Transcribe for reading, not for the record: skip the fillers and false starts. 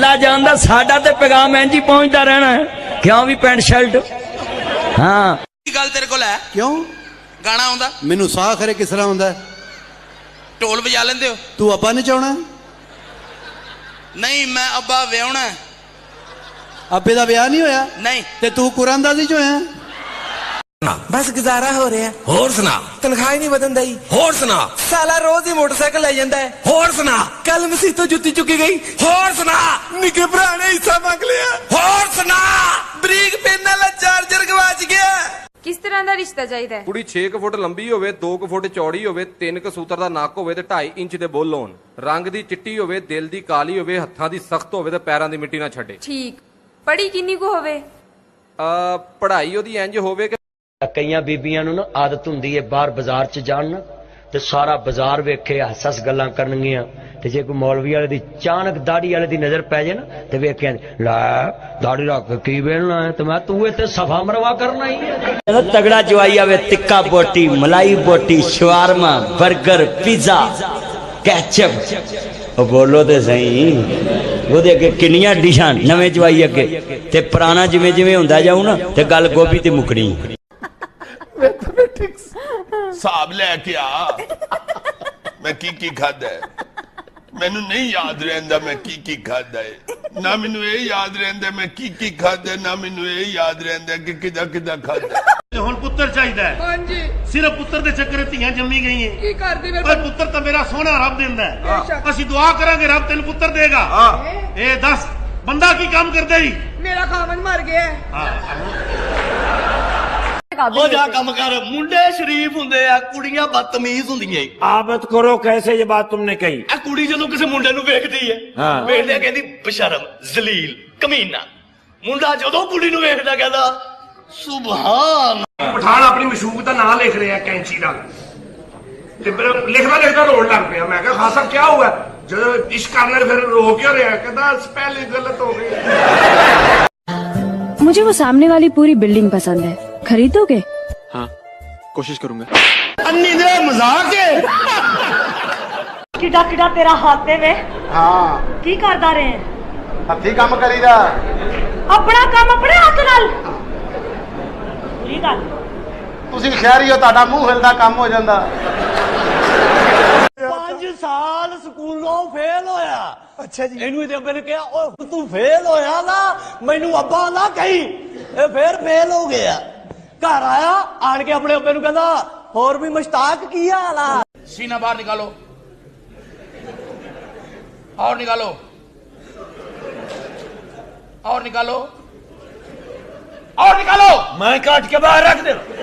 चला जाता साडा ते पैगाम इंज ही पहुंचता रहना है क्यों भी पैंट शर्ट हाँ गल तेरे कोल है क्यों गाना आउंदा मैनू साह खरे किस तरह आउंदा ढोल बजा लेंदे हो तू अब्बा नहीं चाहना नहीं मैं अब्बा व्याहना अब्बे दा ब्याह नहीं होया नहीं ते तू कुरानदाजी चो है बस गुजारा हो रहा है होर सुना तनख्वाह ही नहीं बदन दई होर सुना साला रोज ही मोटरसाइकिल ले जाता है होर सुना कल मसीह तो जुत्ती चुकी गई होर सुना निके भरा ने हिस्सा मांग लिया होर सुना बरीक पेन वाला चार्जर गवाच गया किस तरह का रिश्ता चाहिए ਕੁੜੀ 6 ਫੁੱਟ ਲੰਬੀ ਹੋਵੇ 2 ਫੁੱਟ ਚੌੜੀ ਹੋਵੇ 3 ਸੂਤਰ ਦਾ ਨੱਕ ਹੋਵੇ ਤੇ 2.5 ਇੰਚ ਦੇ ਬੁੱਲ ਹੋਣ ਰੰਗ ਦੀ ਚਿੱਟੀ ਹੋਵੇ ਦਿਲ ਦੀ ਕਾਲੀ ਹੋਵੇ ਹੱਥਾਂ ਦੀ ਸਖਤ ਹੋਵੇ ਤੇ ਪੈਰਾਂ ਦੀ ਮਿੱਟੀ ਨਾ ਛੱਡੇ ठीक पढ़ी किन्नी को होवे ਪੜ੍ਹਾਈ ਉਹਦੀ ਇੰਜ ਹੋਵੇ ਕਿ ਕਈਆਂ ਬੀਬੀਆਂ ਨੂੰ ਨਾ ਆਦਤ ਹੁੰਦੀ ਹੈ ਬਾਹਰ ਬਾਜ਼ਾਰ 'ਚ ਜਾਣ ਨਾ ਤੇ ਸਾਰਾ ਬਾਜ਼ਾਰ ਵੇਖੇ ਹੱਸ-ਹੱਸ ਗੱਲਾਂ ਕਰਨਗੀਆਂ ਤੇ ਜੇ ਕੋਈ ਮੌਲਵੀ ਵਾਲੇ ਦੀ ਅਚਾਨਕ ਦਾੜੀ ਵਾਲੇ ਦੀ ਨਜ਼ਰ ਪੈ ਜੇ ਨਾ ਤੇ ਵੇਖਿਆ ਲੈ ਦਾੜੀ ਰੱਖ ਕੇ ਕੀ ਵੇਲਣਾ ਹੈ ਤੇ ਮੈਂ ਤੂੰ ਇੱਥੇ ਸਫਾ ਮਰਵਾ ਕਰਨਾ ਹੀ ਹੈ ਤਗੜਾ ਜਵਾਈ ਆਵੇ ਤਿੱਕਾ ਬੋਟੀ ਮਲਾਈ ਬੋਟੀ ਸ਼ਵਾਰਮਾ 버ਗਰ ਪੀਜ਼ਾ ਕੈਚਅਪ ਉਹ ਬੋਲੋ ਤੇ ਸਹੀ ਉਹਦੇ ਅੱਗੇ ਕਿੰਨੀਆਂ ਡਿਸ਼ਾਂ ਨਵੇਂ ਜਵਾਈ ਅੱਗੇ ਤੇ ਪੁਰਾਣਾ ਜਿਵੇਂ ਜਿਵੇਂ ਹੁੰਦਾ ਜਾਊ ਨਾ ਤੇ ਗੱਲ ਗੋਭੀ ਤੇ ਮੁਕਣੀ हिसाब लैके आ मैं की खादा है मैनू नहीं याद रहिंदा मैं की खादा है ना मैनू ये याद रहिंदा मैं की खादा ना मैनू ये याद रहिंदा कि किदा खादा ਹੁਣ ਪੁੱਤਰ ਚਾਹੀਦਾ ਹੈ ਹਾਂਜੀ ਸਿਰਫ ਪੁੱਤਰ ਦੇ ਚੱਕਰ ਧੀਆਂ ਜੰਮੀ ਗਈਆਂ ਕੀ ਕਰਦੇ ਫਿਰ ਪਰ ਪੁੱਤਰ ਤਾਂ ਮੇਰਾ ਸੋਹਣਾ ਰੱਬ ਦਿੰਦਾ ਹੈ ਅਸੀਂ ਦੁਆ ਕਰਾਂਗੇ ਰੱਬ ਤੈਨੂੰ ਪੁੱਤਰ ਦੇਗਾ ਇਹ ਦੱਸ ਬੰਦਾ ਕੀ ਕੰਮ ਕਰਦਾ ਹੀ ਮੇਰਾ ਖਾਵਨ ਮਰ ਗਿਆ हो जा कम कर मुंडे शरीफ हुंदे आ कुड़ियां बदतमीज हुंदियां ਆਬਤ ਕਰੋ ਕੈਸੇ ਇਹ ਬਾਤ ਤੁਮਨੇ ਕਹੀ आ कुड़ी जदों किसी मुंडे नूं वेखदी है वेखदे कहंदी बेशरम जलील कमीना मुंडा जदों कुड़ी नूं वेखदा कहंदा सुभान ਪਠਾਨ ਆਪਣੀ ਮਸ਼ੂਕ ਦਾ ਨਾਂ ਲਿਖ ਰਿਹਾ ਕੈਂਚੀ ਨਾਲ ਤੇ ਲਿਖਦਾ ਰੋਣ ਲੱਗ ਪਿਆ ਮੈਂ ਕਿਹਾ ਖਾਸਾ ਕੀ ਹੋਇਆ ਜਦੋਂ ਇਸ਼ਕ ਕਰਨਾ ਫਿਰ ਰੋ ਕਿਉਂ ਰਿਹਾ ਕਹਿੰਦਾ ਸਪੈਲਿੰਗ ਗਲਤ ਹੋ ਗਈ मुझे वो सामने वाली पूरी बिल्डिंग पसंद है खरीदोगे हाँ कोशिश करूंगा अन्नी दे मजाक है ਕਿਡਾ ਕਿਡਾ ਤੇਰਾ ਹੱਥ ਹੈ ਵੇ हाँ ਕੀ ਕਰਦਾ ਰਹੇ हथी काम करीदा ਆਪਣਾ ਕੰਮ ਆਪਣੇ ਹੱਥ ਨਾਲ ਕੀ ਗੱਲ ਤੁਸੀਂ ਖੈਰੀ ਹੋ ਤੁਹਾਡਾ ਮੂੰਹ ਹਿਲਦਾ ਕੰਮ ਹੋ ਜਾਂਦਾ 5 साल स्कूलों फेल होया अच्छा जी इनू इहदे अब्बे ने कहा ओ तू फेल होया ना मैनू अब्बा ना कही ए फिर फेल हो गया घर आया आन के अपने अब्बे नू कहंदा होर भी मुश्ताक की हाल आ सीना बाहर निकालो और निकालो और निकालो और निकालो मैं काट के बाहर रख दे